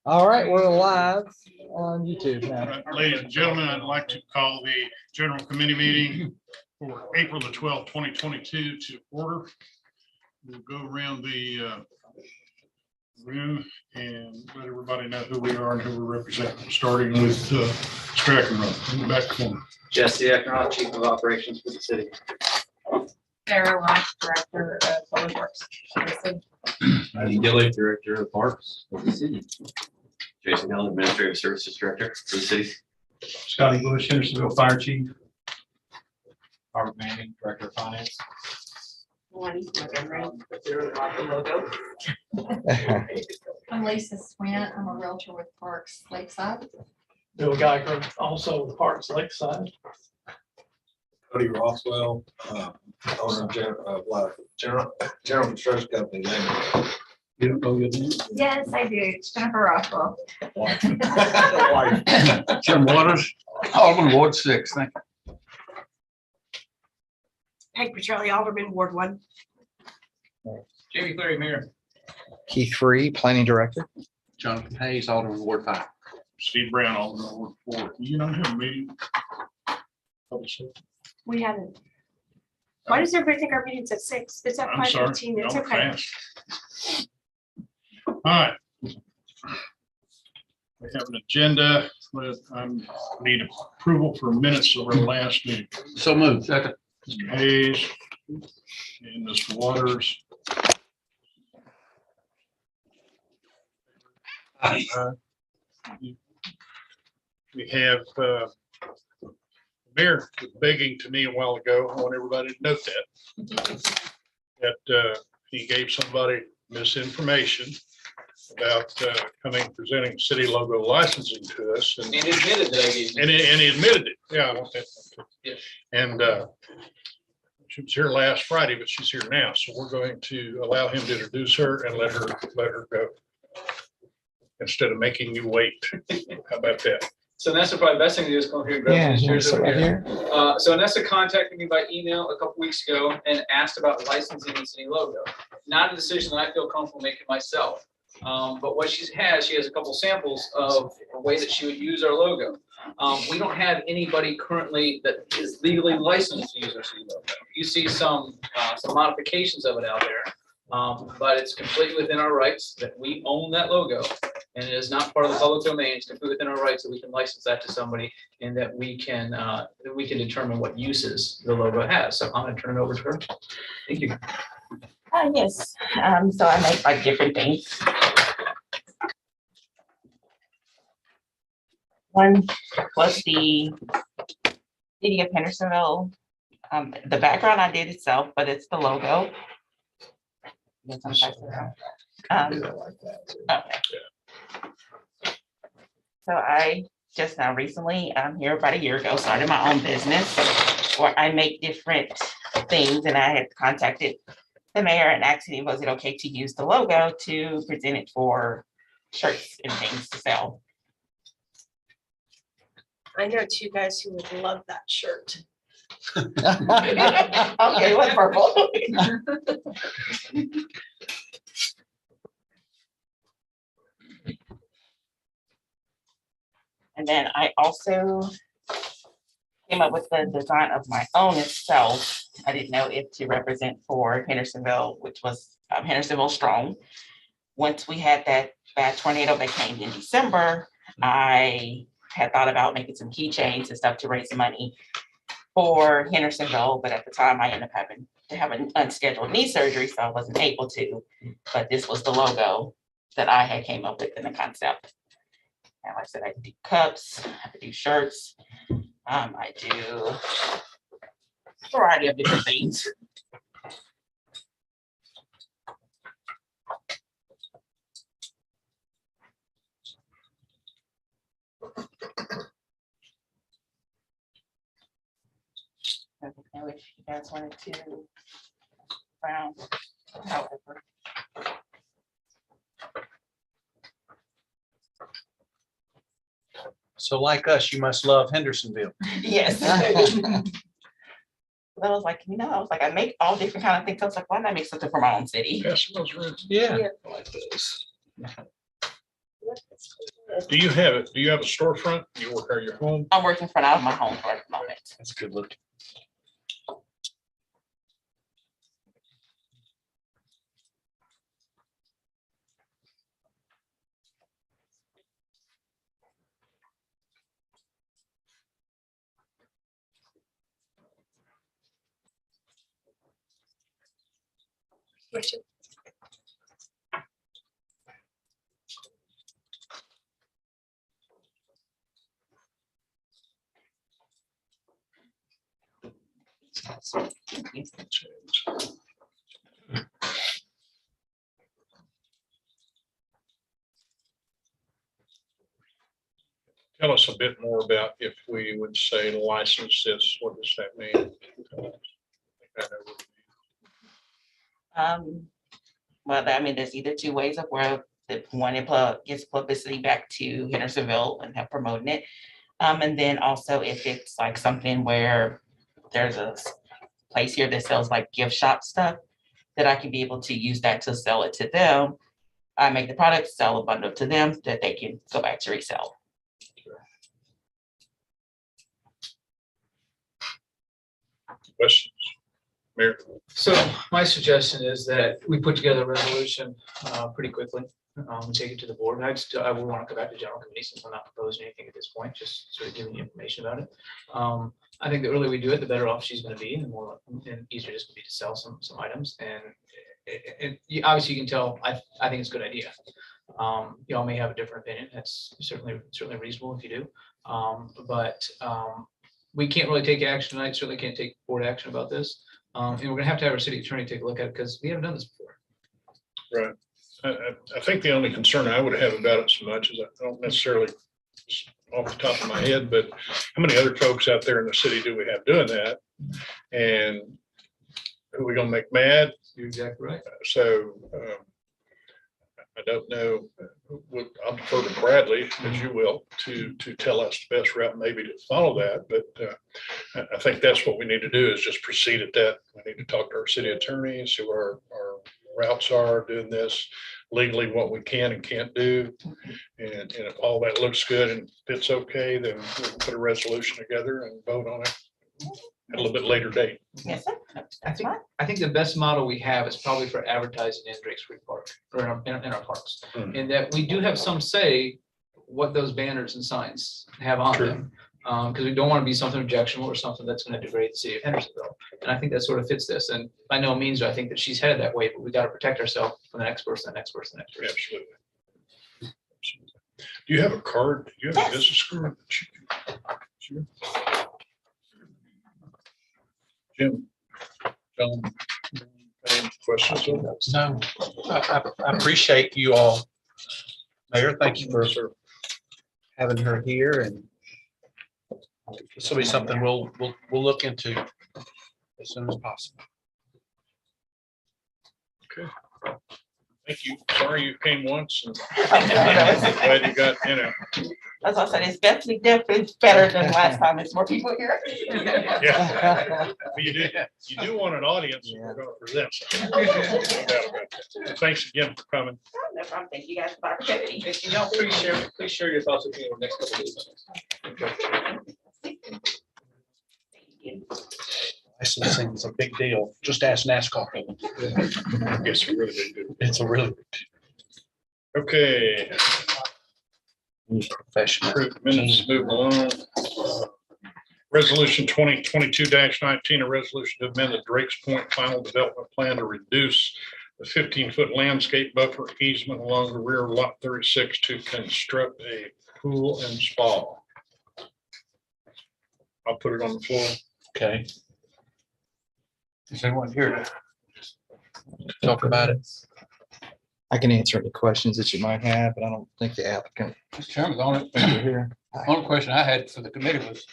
All right, we're live on YouTube now. Ladies and gentlemen, I'd like to call the general committee meeting for April the 12th, 2022 to order. We'll go around the room and let everybody know who we are and who we represent, starting with Strackenrod in the back corner. Jesse Ecknall, Chief of Operations for the city. Sarah Ross, Director of Public Works. Heidi Gilly, Director of Parks of the city. Jason Hill, Administrative Services Director for the city. Scotty Bush, Hendersonville Fire Chief. Robert Manning, Director of Finance. I'm Lisa Swint. I'm a realtor with Parks Lakeside. Bill Geiger, also Parks Lakeside. Cody Rothwell, owner of General Construction Company. You don't know your name? Yes, I do. It's Jennifer Rockwell. Jim Waters, Alderman Ward 6. Thank you. Peg Petrelli, Alderman, Ward 1. Jamie Cleary, Mayor. Keith Free, Planning Director. Jonathan Hayes, Alderman, Ward 5. Steve Brown, Alderman Ward 4. You don't have a meeting? We haven't. Why does everybody think our meeting's at 6? It's at I'm sorry. 5:15. It's Y'all okay. fast. All right. We have an agenda with, need approval for minutes of our last meeting. So moved. Second. Mr. Hayes and Mr. Waters. We have Mayor was begging to me a while ago. I want everybody to note that he gave somebody misinformation about presenting city logo licensing to us, and admitted that I gave you. and he admitted it. Yeah, I want that. Yes. And she was here last Friday, but she's here now, so we're going to allow him to introduce her and let her go instead of making you wait. How about that? So Nessa, probably the best thing to do is come here and grab Yeah, these chairs so over right here. here. So Nessa contacted me by email a couple weeks ago and asked about licensing the city logo. Not a decision that I feel comfortable making myself. But what she has a couple samples of a way that she would use our logo. We don't have anybody currently that is legally licensed to use our city logo. You see some modifications of it out there. But it's completely within our rights that we own that logo, and it is not part of the public domain. It's completely within our rights that we can license that to somebody, and that we can determine what uses the logo has. So I'm going to turn it over to her. Thank you. Yes, so I make like different things. One was the city of Hendersonville. The background I did itself, but it's the logo. Yes, I'm sorry. Okay. So I just now recently, here about a year ago, started my own business where I make different things, and I had contacted the mayor and asked him, was it okay to use the logo to present it for shirts and things to sell? I know two guys who would love that shirt. Okay, what purple? And then I also came up with the design of my own itself. I didn't know if to represent for Hendersonville, which was Hendersonville Strong. Once we had that bad tornado that came in December, I had thought about making some keychains and stuff to raise money for Hendersonville, but at the time I ended up having to have an unscheduled knee surgery, so I wasn't able to. But this was the logo that I had came up with in the concept. And like I said, I do cups, I do shirts, I do a variety of different things. I don't know if you guys wanted to brown, however. So like us, you must love Hendersonville. Yes. But I was like, I make all different kind of things. I was like, why not make something for my own city? Pass those around. Yeah. Like this. Do you have it? Do you have a storefront? You work out of your home? I'm working from out of my home for the moment. That's good look. Tell us a bit more about if we would say license this, what does that mean? Well, I mean, there's either two ways of where the one it gives publicity back to Hendersonville and have promoting it. And then also if it's like something where there's a place here that sells like gift shop stuff, that I can be able to use that to sell it to them. I make the product, sell a bundle to them that they can go back to resell. Questions? Mayor? So my suggestion is that we put together a resolution pretty quickly, take it to the board. I will want to go back to general committee since I'm not proposing anything at this point, just sort of giving you information about it. I think the earlier we do it, the better off she's going to be, and the more and easier it's going to be to sell some items. And obviously you can tell, I think it's a good idea. Y'all may have a different opinion. That's certainly reasonable if you do. But we can't really take action tonight. Certainly can't take board action about this. And we're gonna have to have our city attorney take a look at it because we haven't done this before. Right. I think the only concern I would have about it so much is I don't necessarily off the top of my head, but how many other folks out there in the city do we have doing that? And who are we gonna make mad? You're exactly right. So I don't know. I'll defer to Bradley, as you will, to tell us the best route maybe to follow that. But I think that's what we need to do is just proceed at that. We need to talk to our city attorneys, who our routes are doing this legally, what we can and can't do. And if all that looks good and it's okay, then we'll put a resolution together and vote on it at a little bit later date. Yes, sir. I think the best model we have is probably for advertising in Drake Street Park or in our parks. In that we do have some say what those banners and signs have on them. Because we don't want to be something objectionable or something that's going to degrade the city of Hendersonville. And I think that sort of fits this. And by no means do I think that she's headed that way, but we got to protect ourselves from the next person, the next person, the next person. Absolutely. Do you have a card? Do you have a business card? Sure. Jim? John? Any questions? No, I appreciate you all. Mayor, thank you for having her here, and this will be something we'll look into as soon as possible. Okay. Thank you. Sorry you came once and glad you got, As I said, it's definitely better than last time. There's more people here. Yeah. You do want an audience and we're going to present. No doubt about that. Thanks again for coming. No problem. Thank you guys for the opportunity. And y'all please share your thoughts with me over the next couple of days. Licensing is a big deal. Just ask NASCAR. Yes, we really do. It's a really big deal. Okay. Professional. Approved minutes, moving along. Resolution 2022-19, a resolution to amend the Drake's Point final development plan to reduce the 15-foot landscape buffer easement along the rear of lot 36 to construct a pool and spa. I'll put it on the floor. Okay. Is anyone here to talk about it? I can answer any questions that you might have, but I don't think the applicant Mr. Chairman, the only, is here. only question I had for the committee was,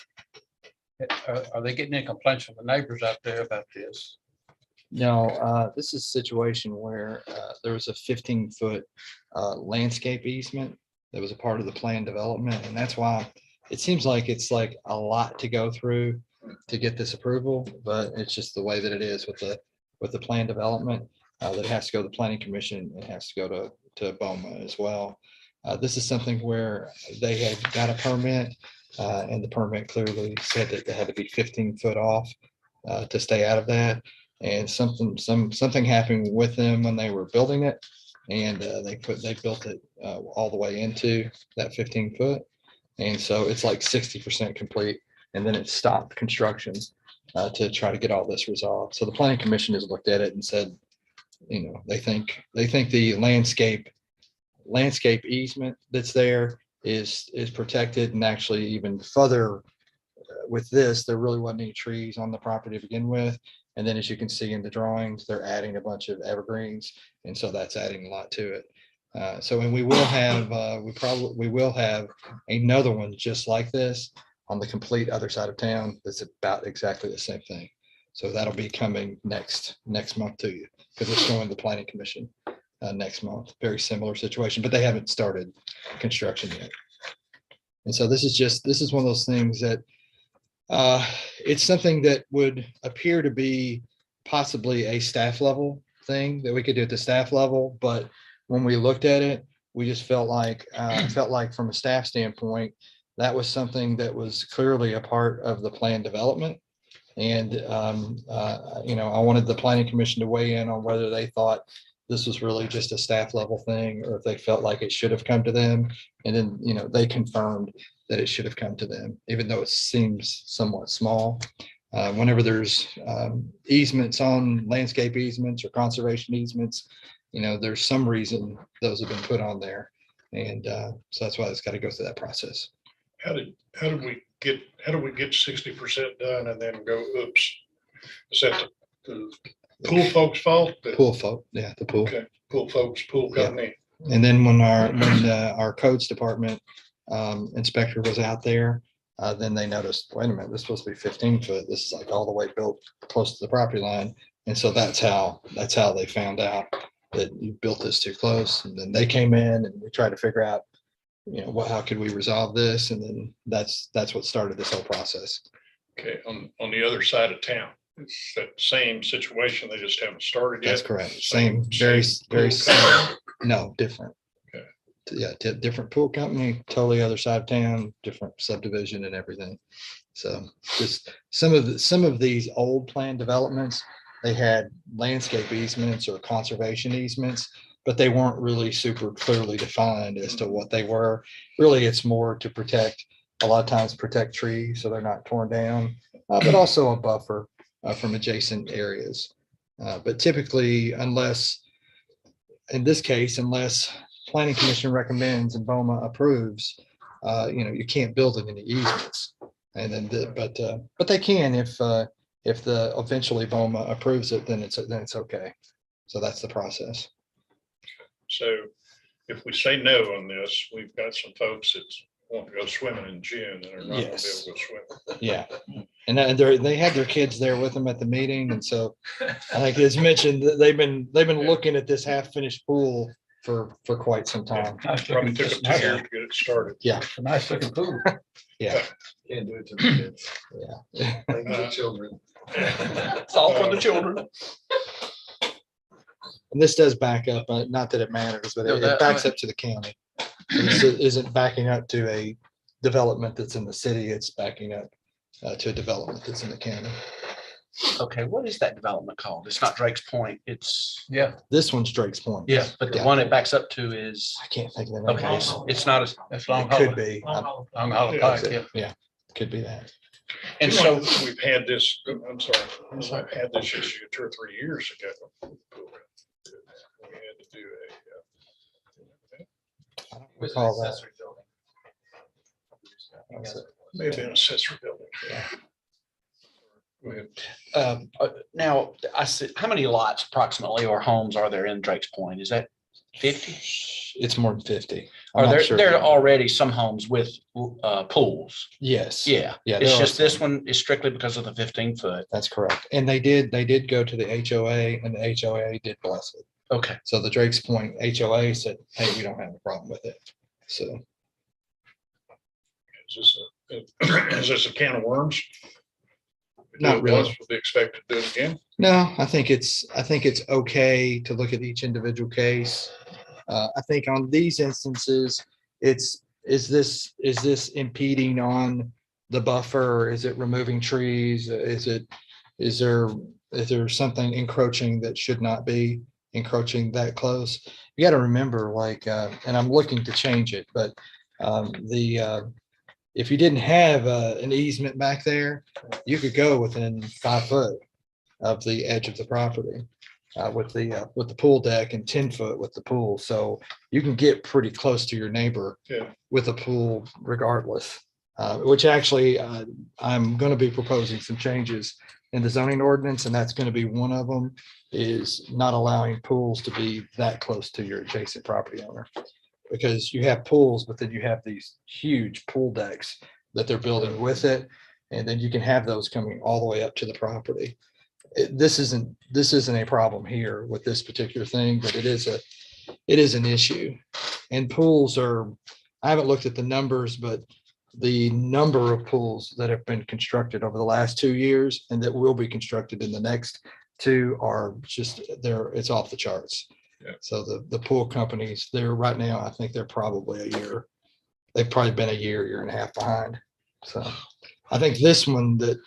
are they getting any complaints from the neighbors out there about this? No, this is a situation where there was a 15-foot landscape easement that was a part of the planned development. And that's why it seems like it's like a lot to go through to get this approval, but it's just the way that it is with the planned development. That has to go to the planning commission. It has to go to BOMA as well. This is something where they had got a permit, and the permit clearly said that they had to be 15 foot off to stay out of that. And something happened with them when they were building it, and they built it all the way into that 15 foot. And so it's like 60% complete, and then it stopped construction to try to get all this resolved. So the planning commission has looked at it and said, they think the landscape easement that's there is protected, and actually even further with this, there really wasn't any trees on the property to begin with. And then as you can see in the drawings, they're adding a bunch of evergreens, and so that's adding a lot to it. And we will have, we will have another one just like this on the complete other side of town. That's about exactly the same thing. So that'll be coming next month to you, because it's going to the planning commission next month. Very similar situation, but they haven't started construction yet. And so this is one of those things that it's something that would appear to be possibly a staff level thing that we could do at the staff level. But when we looked at it, we just felt like from a staff standpoint, that was something that was clearly a part of the plan development. And, I wanted the planning commission to weigh in on whether they thought this was really just a staff level thing, or if they felt like it should have come to them. And then, they confirmed that it should have come to them, even though it seems somewhat small. Whenever there's easements on landscape easements or conservation easements, there's some reason those have been put on there. And so that's why it's got to go through that process. How did we get 60% done and then go, oops? Is that the pool folks' fault? Pool folk, yeah, the pool. Okay, pool folks, pool Yeah. company. And then when our codes department inspector was out there, then they noticed, wait a minute, this is supposed to be 15 foot. This is like all the way built close to the property line. And so that's how they found out that you built this too close. And then they came in and we tried to figure out, how could we resolve this? And then that's what started this whole process. Okay, on the other side of town, it's that same situation. They just haven't started yet. That's correct. Same, very pool similar. company. No, different. Okay. Yeah, different pool company, totally other side of town, different subdivision and everything. So just some of these old plan developments, they had landscape easements or conservation easements, but they weren't really super clearly defined as to what they were. Really, it's more to protect, a lot of times protect trees so they're not torn down, but also a buffer from adjacent areas. But typically, unless planning commission recommends and BOMA approves, you can't build it in the easements. And then, but they can if eventually BOMA approves it, then it's okay. So that's the process. So if we say no on this, we've got some folks that want to go swimming in June and are not going to be able Yes. to go swimming. Yeah. And they had their kids there with them at the meeting. And so I think as mentioned, they've been looking at this half finished pool for quite some time. Probably took them 2 years to get it started. Yeah. It's a nice looking pool. Yeah. Can't do it to the kids. Yeah. Like the children. It's all for the children. And this does back up, not that it matters, but it backs up to the county. This isn't backing up to a development that's in the city. It's backing up to a development that's in the county. Okay, what is that development called? It's not Drake's Point. It's, Yeah. This one's Drake's Point. yeah, but the Yeah. one it backs up to is, I can't think of the name. okay, it's not as, That's long. It could be. Long Hollow Pike, yeah. Could be that. and so, We've had this, I'm sorry, I've had this issue 2 or 3 years ago. We had to do I don't recall that. may have been accessory building. Go ahead. now, I said, how many lots approximately or homes are there in Drake's Point? Is that 50? It's more than 50. I'm Are not there, sure. there are already some homes with pools? Yes. Yeah, Yeah. it's there are just this some. one is strictly because of the 15 foot. That's correct. And they did go to the HOA, and the HOA did bless it. Okay, So the Drake's Point HOA said, hey, we don't have a problem with it. So Is this a can of worms? Not really. We'll be expected to do it again. no, I think it's okay to look at each individual case. I think on these instances, is this impeding on the buffer? Is it removing trees? Is there something encroaching that should not be encroaching that close? You got to remember, like, and I'm looking to change it, but if you didn't have an easement back there, you could go within 5 foot of the edge of the property with the pool deck, and 10 foot with the pool. So you can get pretty close to your neighbor Yeah. with a pool regardless, which actually I'm going to be proposing some changes in the zoning ordinance, and that's going to be one of them, is not allowing pools to be that close to your adjacent property owner. Because you have pools, but then you have these huge pool decks that they're building with it. And then you can have those coming all the way up to the property. This isn't a problem here with this particular thing, but it is an issue. And pools are, I haven't looked at the numbers, but the number of pools that have been constructed over the last 2 years and that will be constructed in the next 2 are just, it's off the charts. Yeah. So the pool companies, they're right now, I think they're probably a year. They've probably been a year and a half behind. So I think this one, the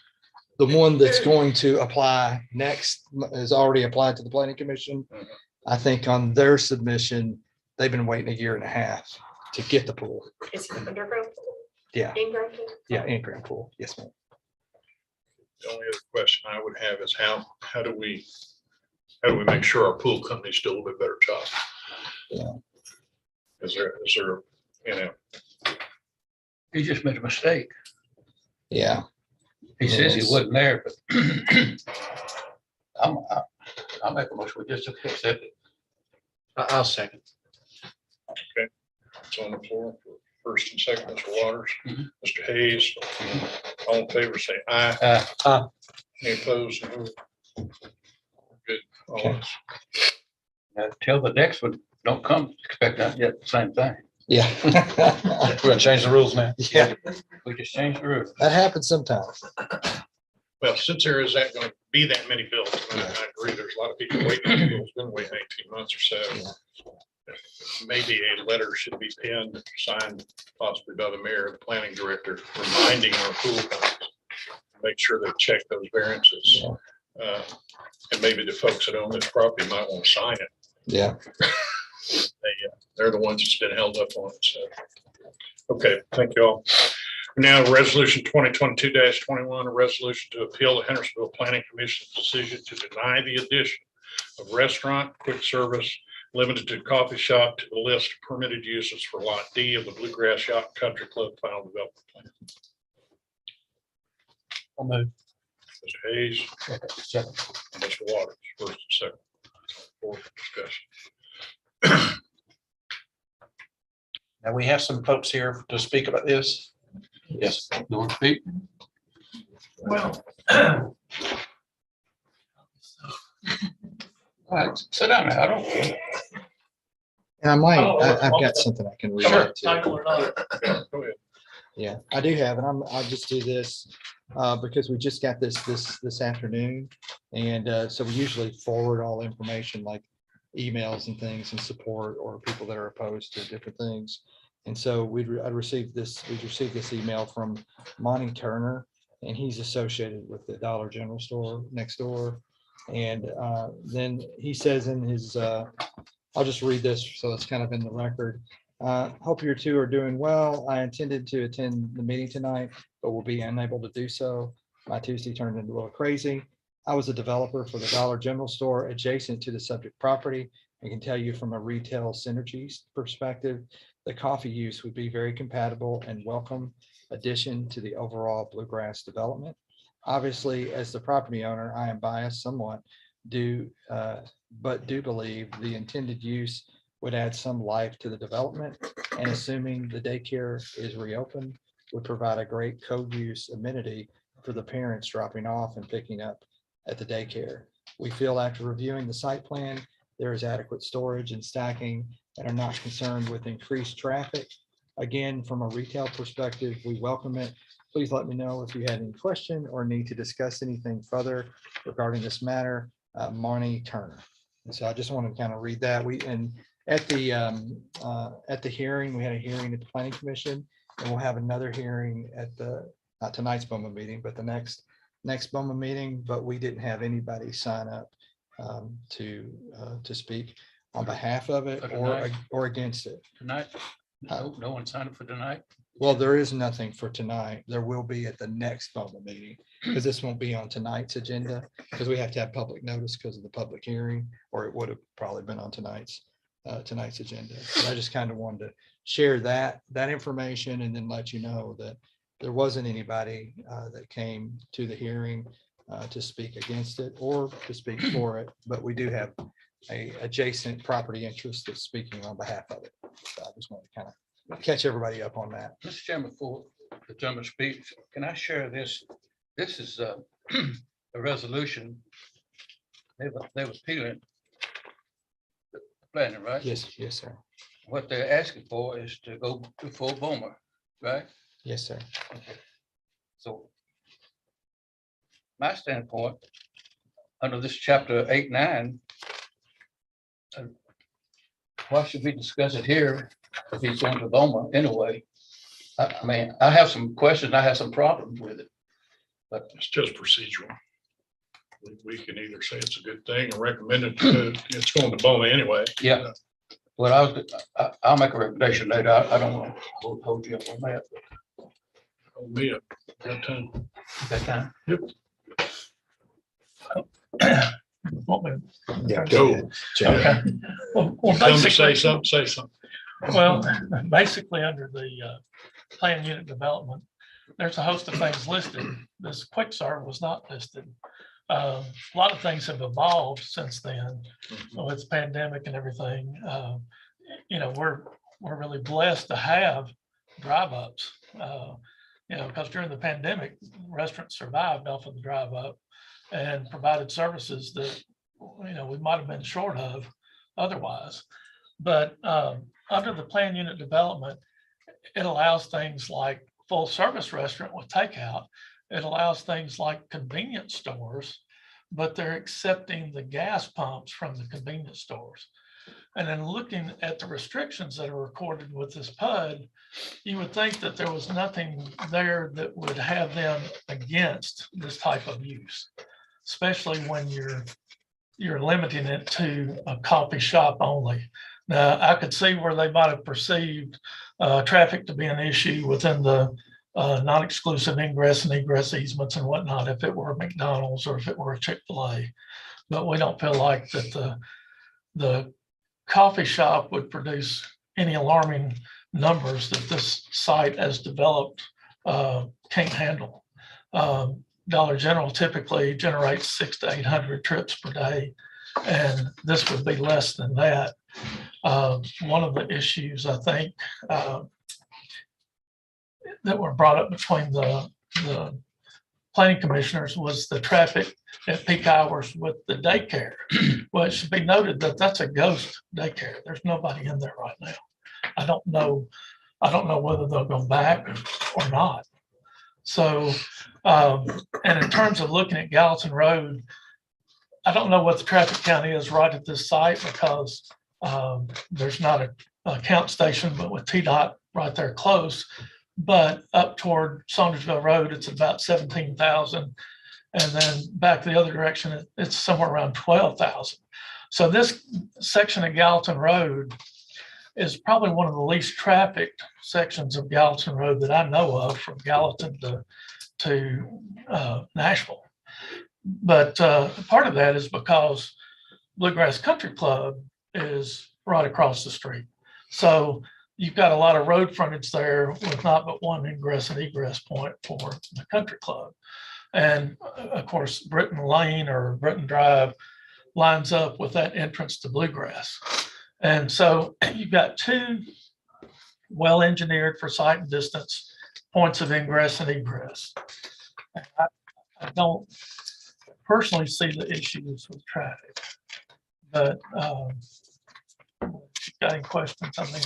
one that's going to apply next is already applied to the planning commission. I think on their submission, they've been waiting a year and a half to get the pool. Is it underground? Yeah, In-ground? yeah, in-ground pool. Yes, ma'am. The only other question I would have is how do we make sure our pool companies do a little bit better job? Yeah. Is there, you know, He just made a mistake. Yeah. He says he Yes. wasn't there, but I'll make a motion. We just accept it. I'll second. it's on the floor for first and second, Mr. Waters, Mhm. Mr. Hayes. All in favor, say aye. Any opposed? No. Good. All Okay. is- Till the next one, don't come expect nothing yet, same thing. Yeah. We're gonna change the rules now. Yeah, We just changed the rule. that happens sometimes. Well, since there is that going to be that many bills, and I agree, there's a lot of people waiting, it's been waiting 18 months or so. Maybe a letter should be penned, signed possibly by the mayor, the planning director, reminding our pool companies to make sure they check those variances. And maybe the folks that own this property might want to sign it. Yeah. They're the ones that's been held up on it, so. Okay, thank you all. Now, resolution 2022-21, a resolution to appeal the Hendersonville Planning Commission's decision to deny the addition of restaurant, quick service, limited to coffee shop to the list of permitted uses for Lot D of the Bluegrass Yacht Country Club final development plan. I'll move. Mr. Hayes, Second. and Mr. Waters, first and second. Fourth discussion. Now, we have some folks here to speak about this. Yes. You want to speak? Well, All right, sit down there. I don't care. And I might, Oh, I've okay. got something I can read sure, out too. title or not. Yeah, go ahead. Yeah, I do have, and I'll just do this because we just got this afternoon. And so we usually forward all information like emails and things and support or people that are opposed to different things. And so we received this email from Monty Turner, and he's associated with the Dollar General store next door. And then he says in his, I'll just read this so it's kind of in the record. Hope you two are doing well. I intended to attend the meeting tonight, but will be unable to do so. My Tuesday turned into a little crazy. I was a developer for the Dollar General store adjacent to the subject property. I can tell you from a retail synergies perspective, the coffee use would be very compatible and welcome addition to the overall Bluegrass development. Obviously, as the property owner, I am biased somewhat, but do believe the intended use would add some life to the development, and assuming the daycare is reopened, would provide a great co-use amenity for the parents dropping off and picking up at the daycare. We feel after reviewing the site plan, there is adequate storage and stacking and are not concerned with increased traffic. Again, from a retail perspective, we welcome it. Please let me know if you had any question or need to discuss anything further regarding this matter. Marnie Turner. And so I just want to kind of read that. At the hearing, we had a hearing at the planning commission, and we'll have another hearing at not tonight's BOMA meeting, but the next BOMA meeting, but we didn't have anybody sign up to speak on behalf of it For tonight? or against it. Tonight? No one signed up for tonight? Well, there is nothing for tonight. There will be at the next BOMA meeting, because this won't be on tonight's agenda, because we have to have public notice because of the public hearing, or it would have probably been on tonight's agenda. But I just kind of wanted to share that information and then let you know that there wasn't anybody that came to the hearing to speak against it or to speak for it, but we do have a adjacent property interest that's speaking on behalf of it. So I just want to kind of catch everybody up on that. Mr. Chairman, before the gentleman speaks, can I share this? This is a resolution. They were appealing the planning, right? Yes, sir. What they're asking for is to go to full BOMA, right? Yes, sir. Okay. So my standpoint, under this chapter 8-9, why should we discuss it here if he's going to BOMA anyway? I mean, I have some questions, I have some problems with it. But It's just procedural. We can either say it's a good thing or recommend it. It's going to BOMA anyway. yeah, what I'll make a recommendation later. I don't want to hold you up on that. Hold me up. Got time. That time. Want me- Yeah, Go. ahead. Okay. Well, Come to say basically, something, say something. well, basically under the plan unit development, there's a host of things listed. This quick serve was not listed. A lot of things have evolved since then with the pandemic and everything. We're really blessed to have drive ups. Because during the pandemic, restaurants survived off of the drive up and provided services that we might have been short of otherwise. But under the plan unit development, it allows things like full service restaurant with takeout. It allows things like convenience stores, but they're accepting the gas pumps from the convenience stores. And then looking at the restrictions that are recorded with this PUD, you would think that there was nothing there that would have them against this type of use, especially when you're limiting it to a coffee shop only. Now, I could see where they might have perceived traffic to be an issue within the non-exclusive ingress and egress easements and whatnot, if it were a McDonald's or if it were a Chick-fil-A. But we don't feel like that the coffee shop would produce any alarming numbers that this site as developed can't handle. Dollar General typically generates 600 to 800 trips per day, and this would be less than that. One of the issues I think that were brought up between the planning commissioners was the traffic at peak hours with the daycare. Well, it should be noted that that's a ghost daycare. There's nobody in there right now. I don't know whether they'll go back or not. So, and in terms of looking at Gallatin Road, I don't know what the traffic count is right at this site because there's not a count station, but with TDOT right there close. But up toward Saundersville Road, it's about 17,000. And then back the other direction, it's somewhere around 12,000. So this section of Gallatin Road is probably one of the least trafficked sections of Gallatin Road that I know of, from Gallatin to Nashville. But part of that is because Bluegrass Country Club is right across the street. So you've got a lot of road frontage there with not but one ingress and egress point for the country club. And of course, Britton Lane or Britton Drive lines up with that entrance to Bluegrass. And so you've got two well-engineered for sight and distance points of ingress and egress. I don't personally see the issues with traffic, but if you've got any questions, I mean,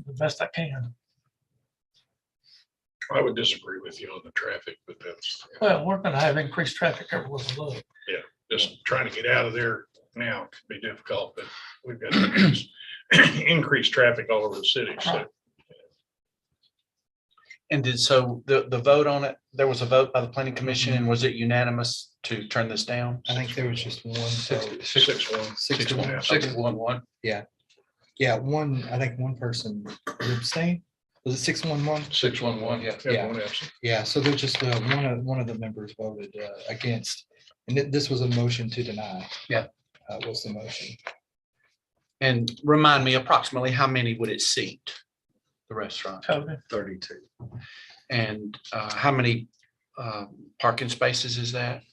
the best I can. I would disagree with you on the traffic, but that's, Well, we're going to have increased traffic everywhere we look. just trying to get out of there now could be difficult, but we've got increased traffic all over the city, so. And so the vote on it, there was a vote by the planning commission, and was it unanimous to turn this down? I think there was just one. vote. 6-1. 6-1. 6-1-1. Yeah, one, I think one person abstained. Was it 6-1-1? 6-1-1, Yeah. Yeah. one absent. Yeah, so there's just one of the members voted against, and this was a motion to deny. Yeah. Was the motion. And remind me approximately how many would it seat? The restaurant? Toby. 32. And how many parking spaces is that?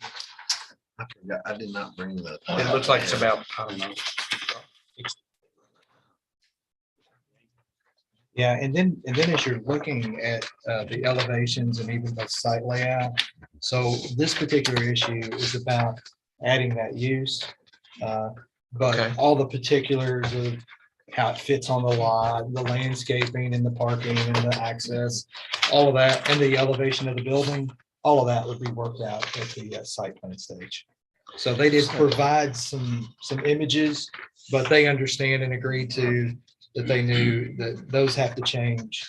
I forgot, I did not bring that. It looks like it's about, I don't know. Yeah, and then as you're looking at the elevations and even the site layout, so this particular issue is about adding that use. But Okay. all the particulars of how it fits on the lot, the landscaping and the parking and the access, all of that, and the elevation of the building, all of that would be worked out at the site plan stage. So they did provide some images, but they understand and agreed to that they knew that those have to change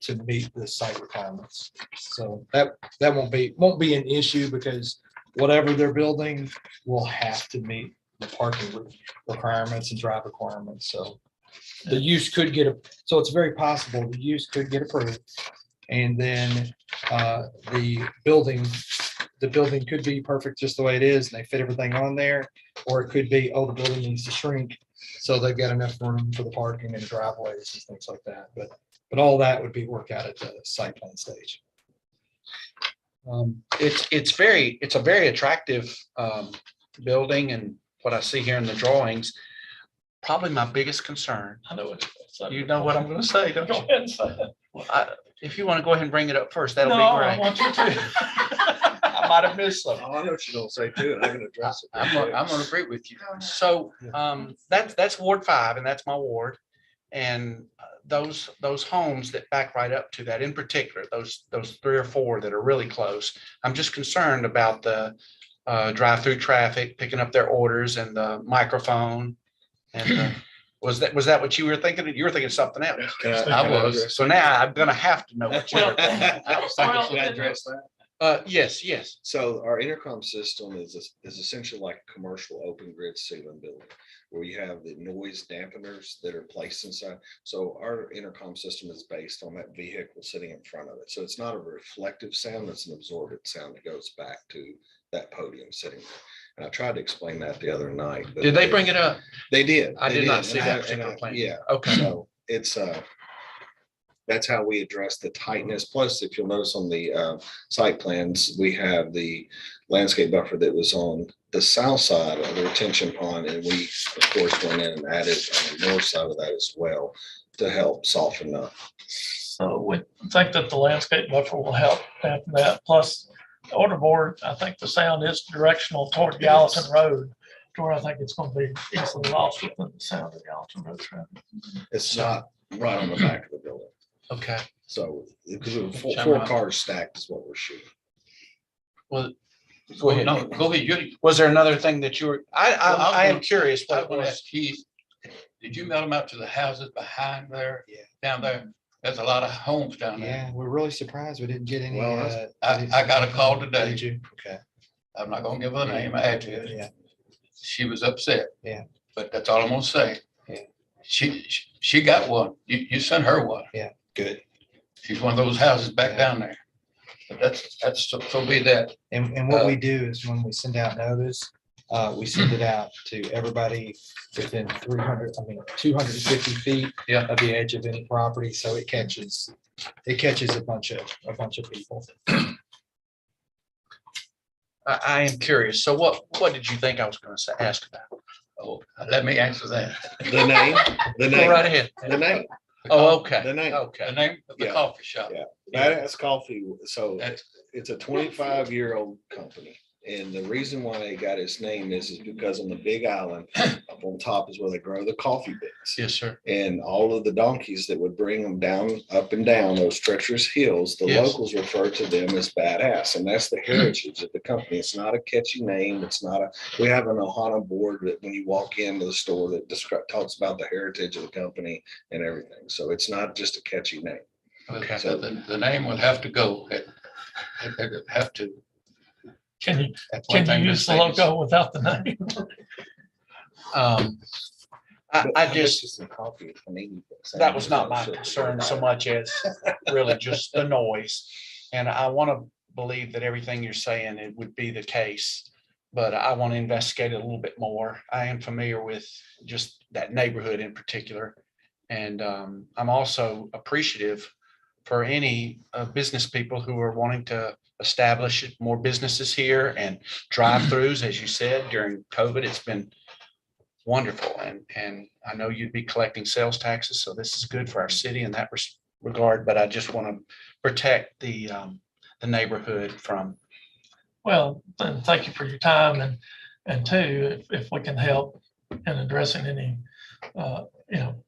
to meet the site requirements. So that won't be an issue because whatever they're building will have to meet the parking requirements and drive requirements. So the use could so it's very possible the use could get approved. And then the building could be perfect just the way it is and they fit everything on there. Or it could be, oh, the building needs to shrink. So they've got enough room for the parking and driveways and things like that. But all that would be worked out at the site plan stage. It's a very attractive building, and what I see here in the drawings, probably my biggest concern. I know it. You know what I'm going to say, don't Go you? ahead and say it. If you want to go ahead and bring it up first, that'll No, be I great. want you to. I might have missed something. Oh, I know what you're gonna say too, and I'm gonna address it. I'm gonna agree with you. So that's Ward 5, and that's my ward. And those homes that back right up to that, in particular, those 3 or 4 that are really close, I'm just concerned about the drive-through traffic, picking up their orders and the microphone. And was that what you were thinking? You were thinking something else. I was. So now I'm gonna have to know what you're. I was thinking, should I address that? Yes. So our intercom system is essentially like a commercial open grid ceiling building where you have the noise dampeners that are placed inside. So our intercom system is based on that vehicle sitting in front of it. So it's not a reflective sound, it's an absorbent sound that goes back to that podium sitting there. And I tried to explain that the other night. But Did they bring it up? They did. I They did not did. see And that particular plan. Yeah. Okay. So it's that's how we address the tightness. Plus, if you'll notice on the site plans, we have the landscape buffer that was on the south side of the retention pond. And we, of course, went in and added on the north side of that as well to help soften up. So we think that the landscape buffer will help dampen that. Plus, the order board, I think the sound is directional toward Gallatin Road, to where I think it's going to be easily lost within the sound of Gallatin Road traffic. It's not right on the back of the building. Okay. So because it was four cars stacked is what we're shooting. Well, go ahead. No, go ahead. Was there another thing that you were, I am curious I what was it gonna was. ask Keith, did you mail them out to the houses behind there? Yeah. Down there? There's a lot of homes down there. Yeah, we're really surprised we didn't get any. Well, I got a call today. Did you? Okay. I'm not gonna give her the name, address. Yeah. She was upset. Yeah. But that's all I'm gonna say. Yeah. She got one. You sent her one. Good. She's one of those houses back Yeah. down there. But that's so be that. And what we do is when we send out notice, we send it out to everybody within 250 feet Yeah. of the edge of any property. So it catches a bunch of people. I am curious. So what did you think I was going to ask about? Oh, let me answer that. The name, the Go right name, ahead. the name, Oh, okay. the name. The Okay. name of the Yeah. coffee shop. Yeah. Badass Coffee. So That's it's a 25-year-old company And the reason why it got its name is because on the Big Island, up on top is where they grow the coffee beans. Yes, sir. And all of the donkeys that would bring them down, up and down those treacherous hills, the Yes. locals refer to them as badass. And that's the heritage of the company. It's not a catchy name. It's not a, we have an Ohana board that when you walk into the store that talks about the heritage of the company and everything. So it's not just a catchy name. Okay. So the name would have to go. It'd have to. Can That's one thing you to use the say is- logo without the name? I But how much just, is some coffee if I need it? that was not my concern so much as really just the noise. And I want to believe that everything you're saying, it would be the case. But I want to investigate it a little bit more. I am familiar with just that neighborhood in particular. And I'm also appreciative for any business people who are wanting to establish more businesses here and drive-throughs, as you said, during COVID, it's been wonderful. And I know you'd be collecting sales taxes, so this is good for our city in that regard, but I just want to protect the neighborhood from. Well, then thank you for your time and two, if we can help in addressing any,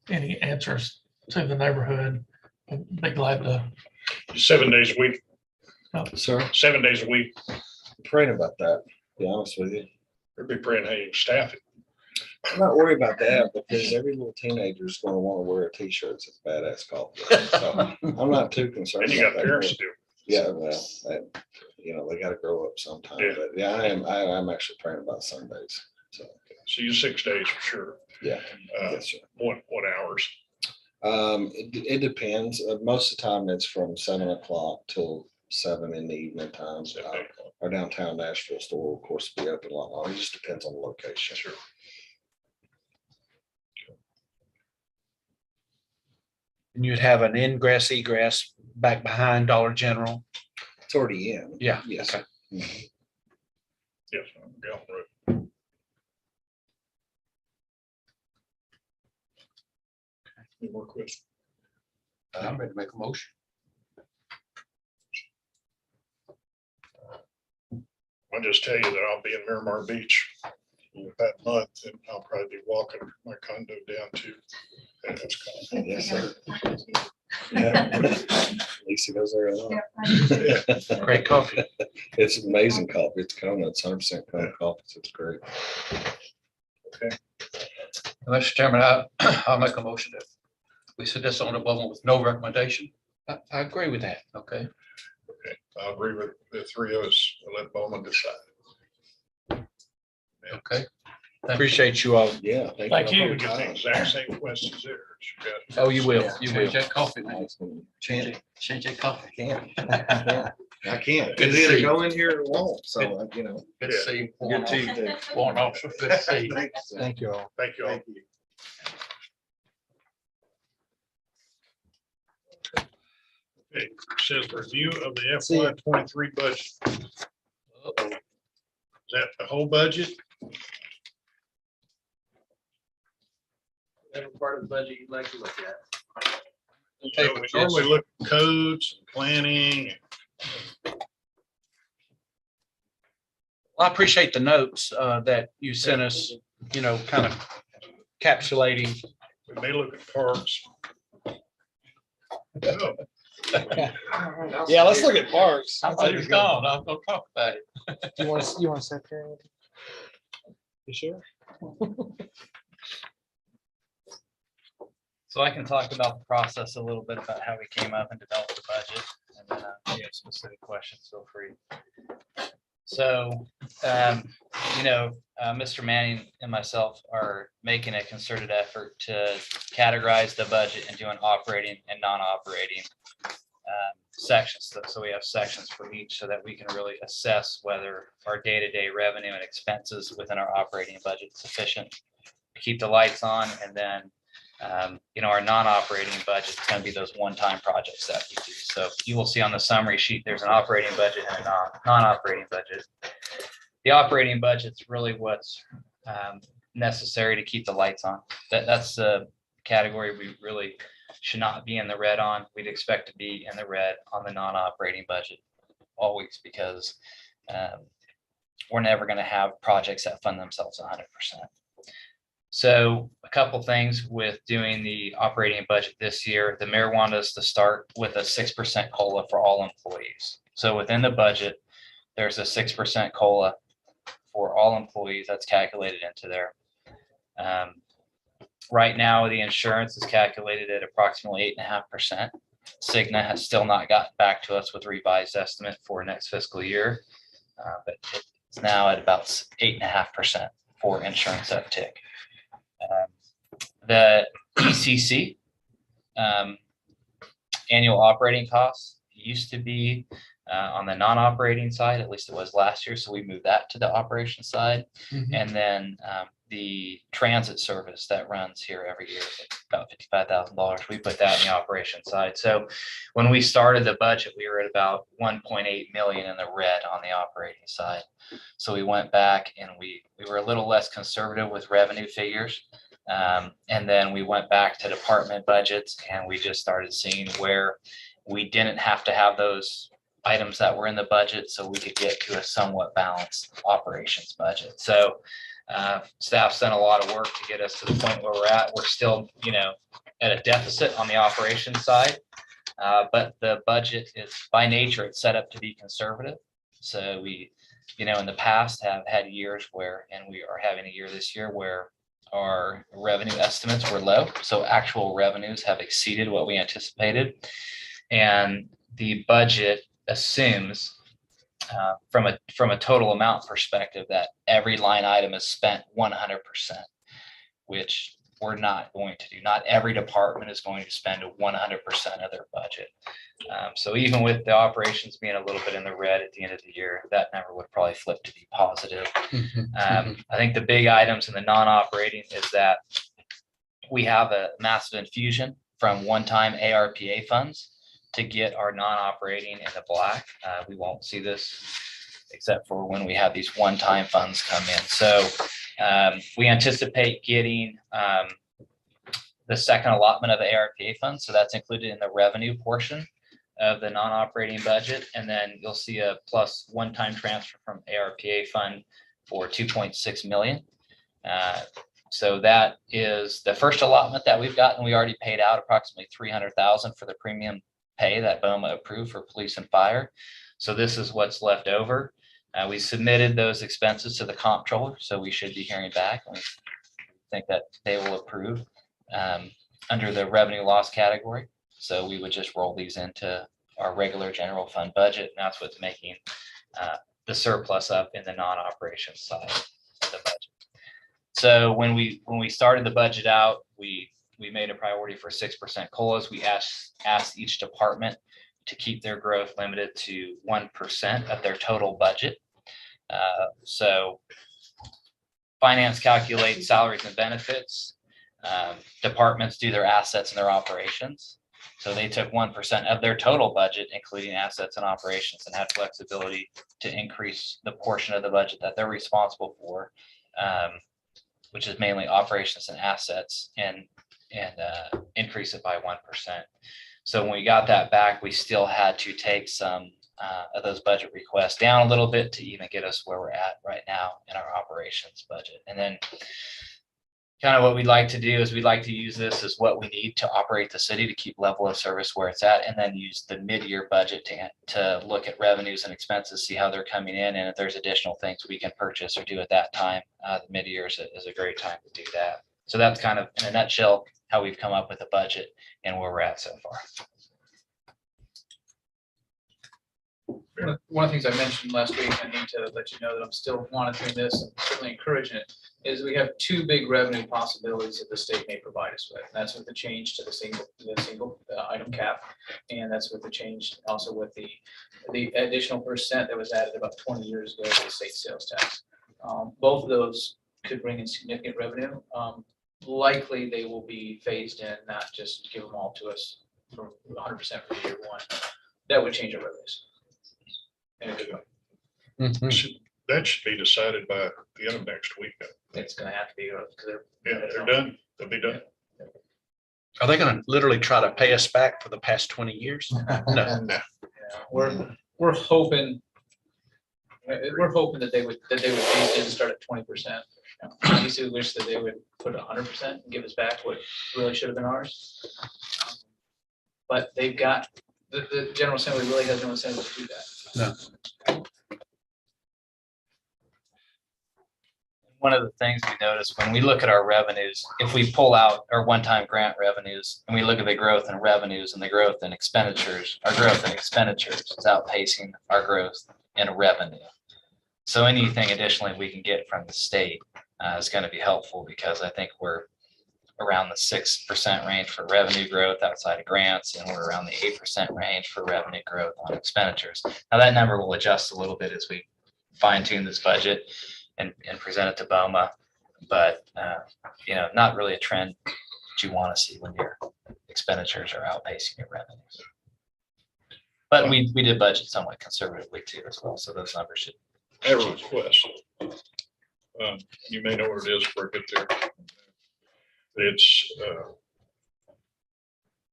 any answers to the neighborhood, I'd be glad to. 7 days a week, Sir, 7 days a week. I'm praying about that, to be honest with you. We'd be praying how you staff it. I'm not worried about that because every little teenager is going to want to wear a t-shirt that says badass coffee. So I'm not too concerned. And you got about that. parents to do. Yeah, well, they got to grow up sometime. Yeah. But yeah, I'm actually praying about Sundays. So So you 6 days for sure. yeah, Uh, yes, sir. what hours? It depends. Most of the time it's from 7 o'clock till 7 in the evening time. Our downtown Nashville store will of course be open a lot longer. It just depends on the location. Sure. And you'd have an ingress egress back behind Dollar General. It's already in. Yeah. Yes. Okay. Mhm. Yes. Yeah, right. Any more questions? I'm ready to make a motion. I'll just tell you that I'll be in Miramar Beach that month and I'll probably be walking my condo down to. And that's kind Yes, sir. Yeah. Lisa goes there a lot. Great coffee. It's amazing coffee. It's Kona. It's 100% Kona coffee. So it's great. Mr. Chairman, I'll make a motion that we sit this on the bubble with no recommendation. I agree with that. Okay. Okay, I'll agree with the three of us. I'll let Bowman decide. Okay. Appreciate you all. Yeah. Thank you. We get the exact same questions there. as you got. Oh, you will. You will. Change that coffee, man. Chant. Change that coffee. I can't. Good to It's either see you. go in here or won't. So, Good to see you. Good to you. Warrant officer, good to see you. Thank you all. Thank you all. Okay, it says review of the FY 23 budget. Is that the whole budget? Whatever part of the budget you'd like to look at. So we normally look at codes, and planning. I appreciate the notes that you sent us, kind of encapsulating. We may look at parks. Oh, Yeah, let's look at parks. I thought he was gone. I'm gonna talk about it. You want to sit there? You sure? So I can talk about the process a little bit about how we came up and developed the budget, and then if you have specific questions, feel free. So, Mr. Manning and myself are making a concerted effort to categorize the budget into an operating and non-operating sections. So we have sections for each so that we can really assess whether our day-to-day revenue and expenses within our operating budget is sufficient to keep the lights on. And then, our non-operating budget is going to be those one-time projects that we do. So you will see on the summary sheet, there's an operating budget and a non-operating budget. The operating budget's really what's necessary to keep the lights on. That's the category we really should not be in the red on. We'd expect to be in the red on the non-operating budget always because we're never going to have projects that fund themselves 100%. So a couple things with doing the operating budget this year, the mayor wanted us to start with a 6% COLA for all employees. So within the budget, there's a 6% COLA for all employees that's calculated into there. Right now, the insurance is calculated at approximately 8.5%. Cigna has still not gotten back to us with revised estimate for next fiscal year, but it's now at about 8.5% for insurance uptick. The ECC annual operating costs used to be on the non-operating side, at least it was last year. So we moved that to the operation side. And then the transit service that runs here every year, about $55,000. We put that in the operation side. So when we started the budget, we were at about 1.8 million in the red on the operating side. So we went back and we were a little less conservative with revenue figures. And then we went back to department budgets and we just started seeing where we didn't have to have those items that were in the budget, so we could get to a somewhat balanced operations budget. So staff's done a lot of work to get us to the point where we're at. We're still, at a deficit on the operations side, but the budget is by nature, it's set up to be conservative. So we, in the past have had years where, and we are having a year this year where our revenue estimates were low. So actual revenues have exceeded what we anticipated. And the budget assumes from a total amount perspective that every line item is spent 100%, which we're not going to do. Not every department is going to spend 100% of their budget. So even with the operations being a little bit in the red at the end of the year, that number would probably flip to be positive. I think the big items in the non-operating is that we have a massive infusion from one-time ARPA funds to get our non-operating in the black. We won't see this except for when we have these one-time funds come in. So we anticipate getting the second allotment of the ARPA funds. So that's included in the revenue portion of the non-operating budget. And then you'll see a plus one-time transfer from ARPA fund for 2.6 million. So that is the first allotment that we've gotten. We already paid out approximately 300,000 for the premium pay that BOMA approved for police and fire. So this is what's left over. We submitted those expenses to the comptroller, so we should be hearing back. We think that they will approve under the revenue loss category. So we would just roll these into our regular general fund budget. And that's what's making the surplus up in the non-operation side of the budget. So when we started the budget out, we made a priority for 6% COLAs. We asked each department to keep their growth limited to 1% of their total budget. So finance calculates salaries and benefits. Departments do their assets and their operations. So they took 1% of their total budget, including assets and operations, and had flexibility to increase the portion of the budget that they're responsible for, which is mainly operations and assets, and increase it by 1%. So when we got that back, we still had to take some of those budget requests down a little bit to even get us where we're at right now in our operations budget. And then kind of what we'd like to do is we'd like to use this as what we need to operate the city to keep level of service where it's at, and then use the mid-year budget to look at revenues and expenses, see how they're coming in, and if there's additional things we can purchase or do at that time. The mid-year is a great time to do that. So that's kind of in a nutshell how we've come up with a budget and where we're at so far. One of the things I mentioned last week, I need to let you know that I'm still monitoring this and certainly encouraging it, is we have two big revenue possibilities that the state may provide us with. That's with the change to the single item cap, and that's with the change also with the additional percent that was added about 20 years ago to the state sales tax. Both of those could bring in significant revenue. Likely they will be phased in, not just give them all to us for 100% for year one. That would change our revenues in a good way. That should be decided by the end of next week. It's gonna have to be, because They're done. They'll be done. Are they going to literally try to pay us back for the past 20 years? No. No. we're hoping We're hoping that they would phase in and start at 20%. Obviously, we wish that they would put 100% and give us back what really should have been ours. But they've got, the General Assembly really has no incentive to do that. No. One of the things we notice when we look at our revenues, if we pull out our one-time grant revenues and we look at the growth in revenues and the growth in expenditures, our growth in expenditures is outpacing our growth in revenue. So anything additionally we can get from the state is going to be helpful, because I think we're around the 6% range for revenue growth outside of grants, and we're around the 8% range for revenue growth on expenditures. Now that number will adjust a little bit as we fine tune this budget and present it to BOMA, but not really a trend that you want to see when your expenditures are outpacing your revenues. But we did budget somewhat conservatively too as well, so those numbers should. I have a request. You may know what it is before I get there. It's,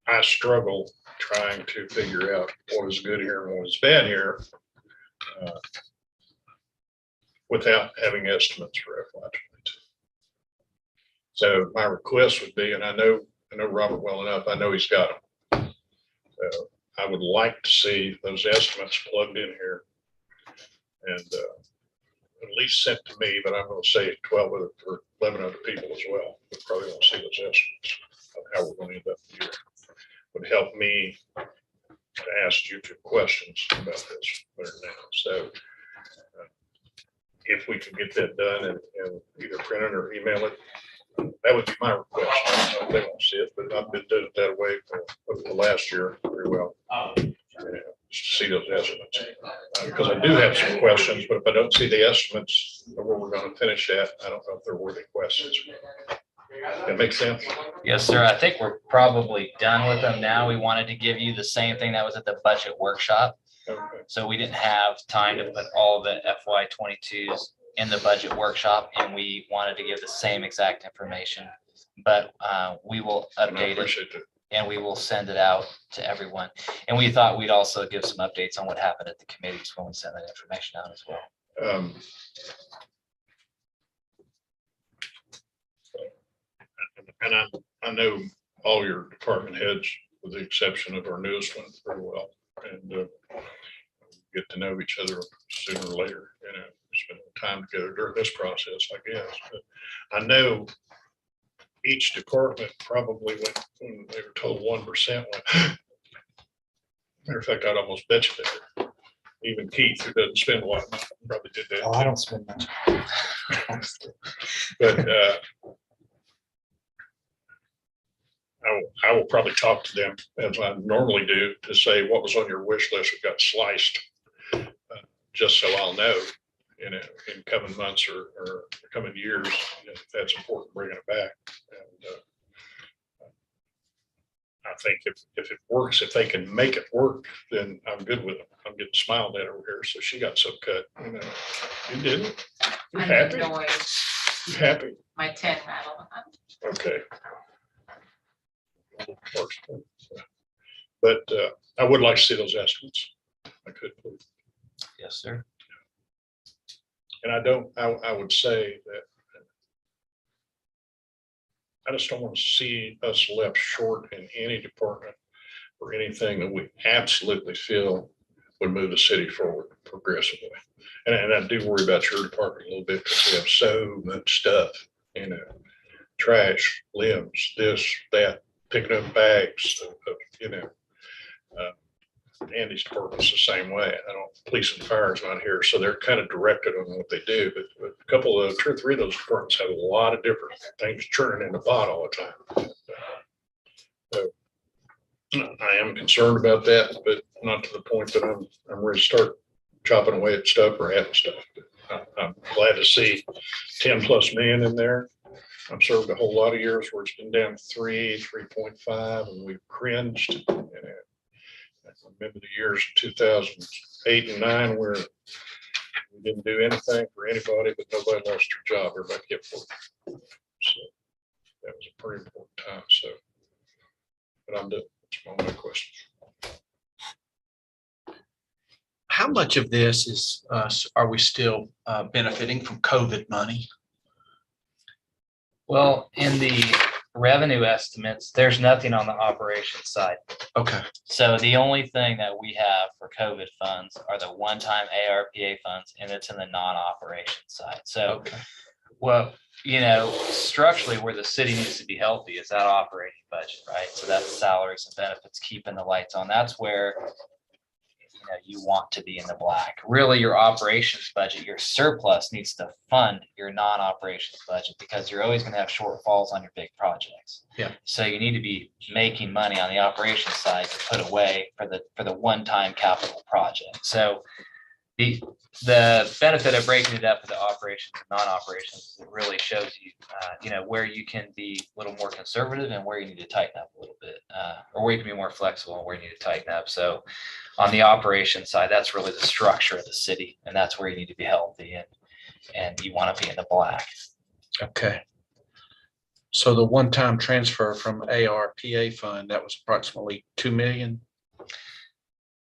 I struggle trying to figure out what is good here and what is bad here without having estimates for FY22. So my request would be, and I know Robert well enough, I know he's got them. I would like to see those estimates plugged in here and at least sent to me, but I'm going to say 12 other or 11 other people as well. We probably won't see those estimates of how we're going to end up the year. Would help me to ask you 2 questions about this better now. So if we can get that done and either print it or email it, that would be my request. I don't know if they won't see it, but I've been doing it that way for the last year very well. Just to see those estimates. Because I do have some questions, but if I don't see the estimates of where we're going to finish at, I don't know if they're worthy questions. That makes sense? Yes, sir. I think we're probably done with them now. We wanted to give you the same thing that was at the budget workshop. Okay. So we didn't have time to put all the FY22s in the budget workshop, and we wanted to give the same exact information. But we will I update it, appreciate that. and we will send it out to everyone. And we thought we'd also give some updates on what happened at the committees when we send that information out as well. And I know all your department heads, with the exception of our newest one, very well. And get to know each other sooner or later, spend time together during this process, I guess. But I know each department probably went, when they were told 1%, went, matter of fact, I'd almost bet you that. Even Keith, who doesn't spend a lot, probably did that. Oh, I don't spend much. But I will probably talk to them as I normally do to say what was on your wish list that got sliced, just so I'll know, in coming months or coming years, if that's important, bringing it back. And I think if it works, if they can make it work, then I'm good with it. I'm getting smiled at over here. So she got so cut. You didn't? You happy? You happy? My 10 rattle. Okay. But I would like to see those estimates. I could, please. Yes, sir. And I would say that I just don't want to see us left short in any department or anything that we absolutely feel would move the city forward progressively. And I do worry about your department a little bit because we have so much stuff, trash, limbs, this, that, picking up bags, Andy's department's the same way. Police and fire is not here, so they're kind of directed on what they do. But a couple of 2 or 3 of those departments have a lot of different things churning in the pot all the time. So I am concerned about that, but not to the point that I'm ready to start chopping away at stuff or adding stuff. I'm glad to see 10+ million in there. I've served a whole lot of years where it's been down to 3, 3.5, and we've cringed. I remember the years of 2008 and 9 where we didn't do anything for anybody, but nobody lost their job. Everybody kept working. So that was a pretty important time. So, but I'm done. That's all my questions. how much of this is, are we still benefiting from COVID money? Well, in the revenue estimates, there's nothing on the operations side. Okay, So the only thing that we have for COVID funds are the one-time ARPA funds, and it's in the non-operation side. So, okay. well, you know, structurally where the city needs to be healthy is that operating budget, right? So that's salaries and benefits, keeping the lights on. That's where you want to be in the black. Really, your operations budget, your surplus needs to fund your non-operations budget because you're always going to have shortfalls on your big projects. Yeah. So you need to be making money on the operations side to put away for the one-time capital project. So the benefit of breaking it up into operations and non-operations, it really shows you, where you can be a little more conservative and where you need to tighten up a little bit, or where you can be more flexible and where you need to tighten up. So on the operations side, that's really the structure of the city, and that's where you need to be healthy and you want to be in the black. Okay. So the one-time transfer from ARPA fund, that was approximately 2 million.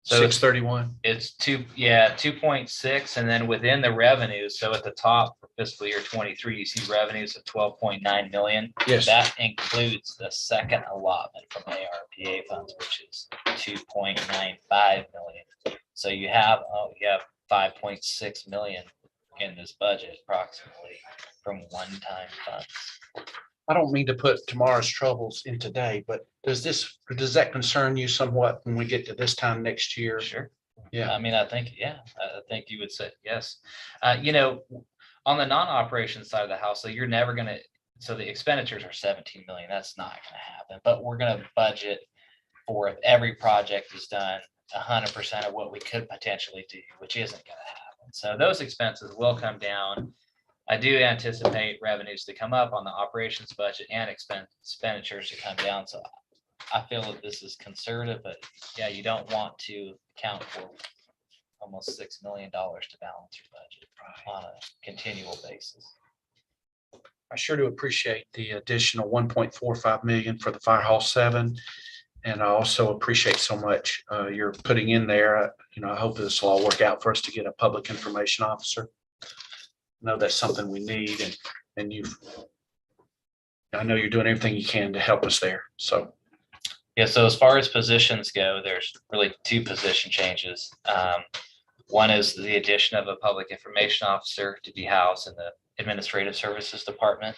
So 631. It's 2.6, and then within the revenues, so at the top for fiscal year 23, you see revenues of 12.9 million. Yes. That includes the second allotment from ARPA funds, which is 2.95 million. So you have 5.6 million in this budget approximately from one-time funds. I don't mean to put tomorrow's troubles in today, but does that concern you somewhat when we get to this time next year? Sure. Yeah. I mean, I think you would say yes. On the non-operation side of the house, so you're never gonna, so the expenditures are 17 million. That's not gonna happen, but we're gonna budget for if every project is done 100% of what we could potentially do, which isn't gonna happen. So those expenses will come down. I do anticipate revenues to come up on the operations budget and expenditures to come down. So I feel that this is conservative, but yeah, you don't want to account for almost $6 million to balance your budget on a continual basis. I sure do appreciate the additional 1.45 million for the Fire Hall 7. And I also appreciate so much you're putting in there. I hope this will all work out for us to get a public information officer. I know that's something we need, and I know you're doing everything you can to help us there. So. Yeah, so as far as positions go, there's really two position changes. One is the addition of a public information officer to be housed in the administrative services department,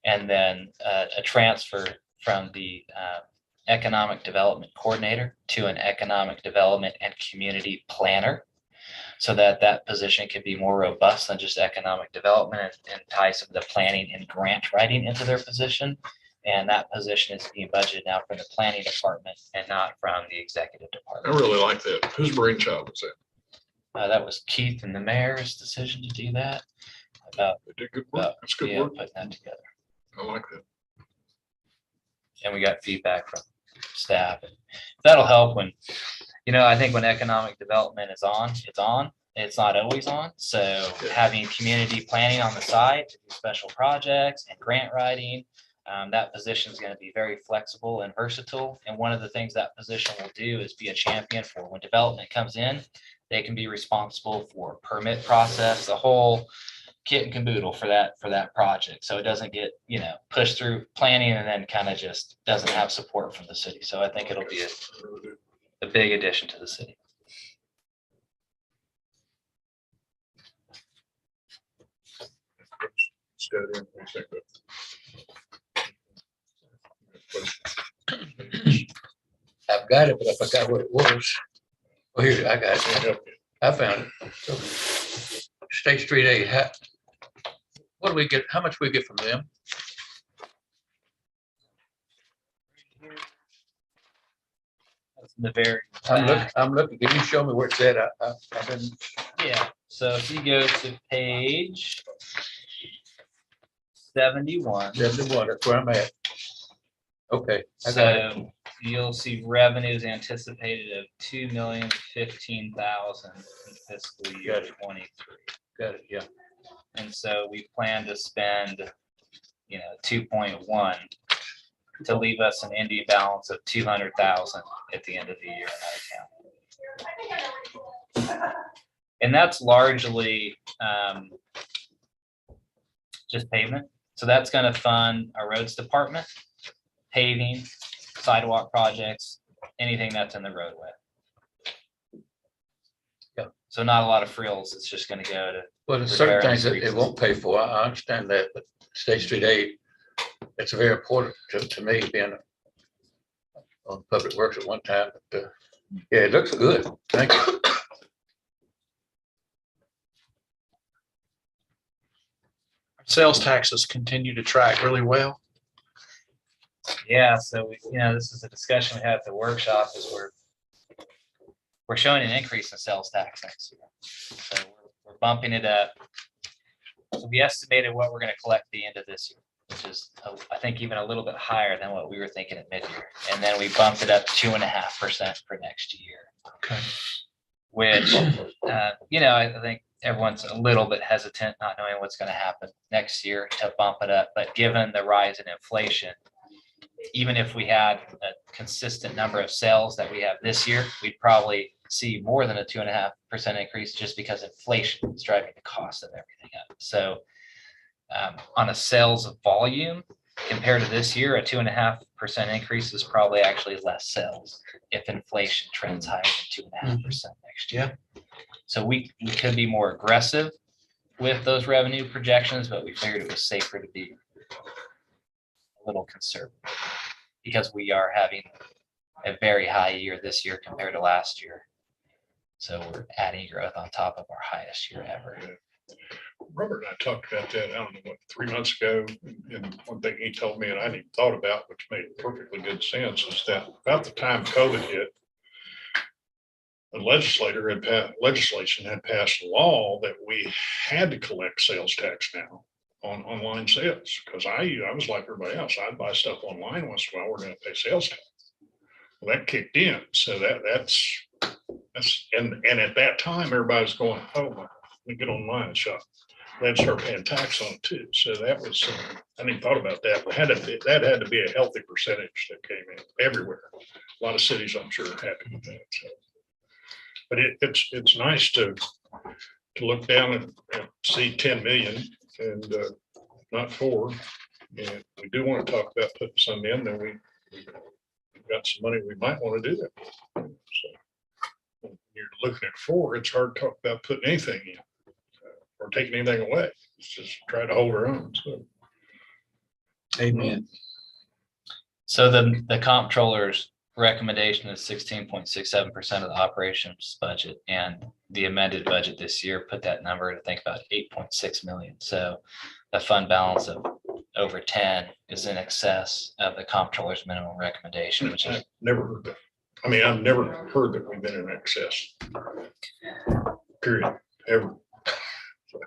and then a transfer from the economic development coordinator to an economic development and community planner, so that position can be more robust than just economic development and tie some of the planning and grant writing into their position. And that position is being budgeted now from the planning department and not from the executive I department. really like that. Whose brainchild was that? That was Keith and the mayor's decision to do that. They did good work. That's good Yeah, work. putting that together. I like that. And we got feedback from staff. That'll help when, I think when economic development is on, it's on. It's not always on. So having community planning on the side to do special projects and grant writing, that position is going to be very flexible and versatile. And one of the things that position will do is be a champion for when development comes in. They can be responsible for permit process, the whole kit and caboodle for that project. So it doesn't get, pushed through planning and then kind of just doesn't have support from the city. So I think it'll be a big addition to the city. I've got it, but I forgot what it was. Oh, here, I got it. I found it. State Street aid, what do we get? How much we get from them? That's the very I'm looking. Can you show me where it's at? I've been. Yeah, so if you go to page 71. 71, that's where I'm at. Okay. I got it. So you'll see revenues anticipated of 2,015,000 in fiscal year 23. Got it, yeah. And so we plan to spend, 2.1 to leave us an ending balance of 200,000 at the end of the year in that account. And that's largely just pavement. So that's gonna fund our roads department, paving, sidewalk projects, anything that's in the roadway. Yeah. So not a lot of frills. It's just gonna go to, Well, there's certain repair things that it increases. won't pay for. I understand that, but State Street aid, it's very important to me being on Public Works at one time. But yeah, it looks good. Thank you. Sales taxes continue to track really well. yeah, so we, this is a discussion we had at the workshop is we're showing an increase in sales tax next year. So we're bumping it up. So we estimated what we're gonna collect at the end of this year, which is, I think, even a little bit higher than what we were thinking at mid-year. And then we bumped it up 2.5% for next year. Okay. Which, I think everyone's a little bit hesitant, not knowing what's gonna happen next year to bump it up. But given the rise in inflation, even if we had a consistent number of sales that we have this year, we'd probably see more than a 2.5% increase just because inflation is driving the cost of everything up. So on a sales volume compared to this year, a 2.5% increase is probably actually less sales if inflation trends higher than 2.5% next year. So we could be more aggressive with those revenue projections, but we figured it was safer to be a little conservative because we are having a very high year this year compared to last year. So we're adding growth on top of our highest year ever. Robert and I talked about that, I don't know, what, 3 months ago, and one thing he told me and I hadn't even thought about, which made perfectly good sense, is that about the time COVID hit, the legislation had passed a law that we had to collect sales tax now on online sales, because I was like everybody else, I'd buy stuff online once in a while, we're gonna pay sales tax. Well, that kicked in, so that's and at that time, everybody's going, oh, let me get online and shop. They'd start paying tax on it too. So that was, I didn't thought about that, but that had to be a healthy percentage that came in everywhere. A lot of cities, I'm sure, are happy with that. So. But it's nice to look down and see 10 million and not 4. And we do want to talk about putting some in, then we've got some money we might want to do that. So when you're looking at 4, it's hard to talk about putting anything in or taking anything away. It's just try to hold our own. So. Amen. So the comptroller's recommendation is 16.67% of the operations budget, and the amended budget this year put that number to think about 8.6 million. So the fund balance of over 10 is in excess of the comptroller's minimum recommendation, which is I've never heard that. I mean, I've never heard that we've been in excess. Period. Ever. So,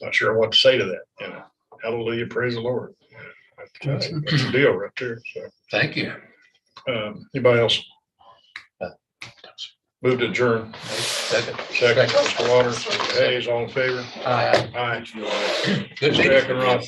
not sure what to say to that. Hallelujah, praise the Lord. That's a deal right there. So. Thank you. Anybody else? Move to adjourn. Second. Second, Mr. Waters, Mr. Hayes, all in favor? Aye. Aye. Good Mr. meeting. Ecken, Ross.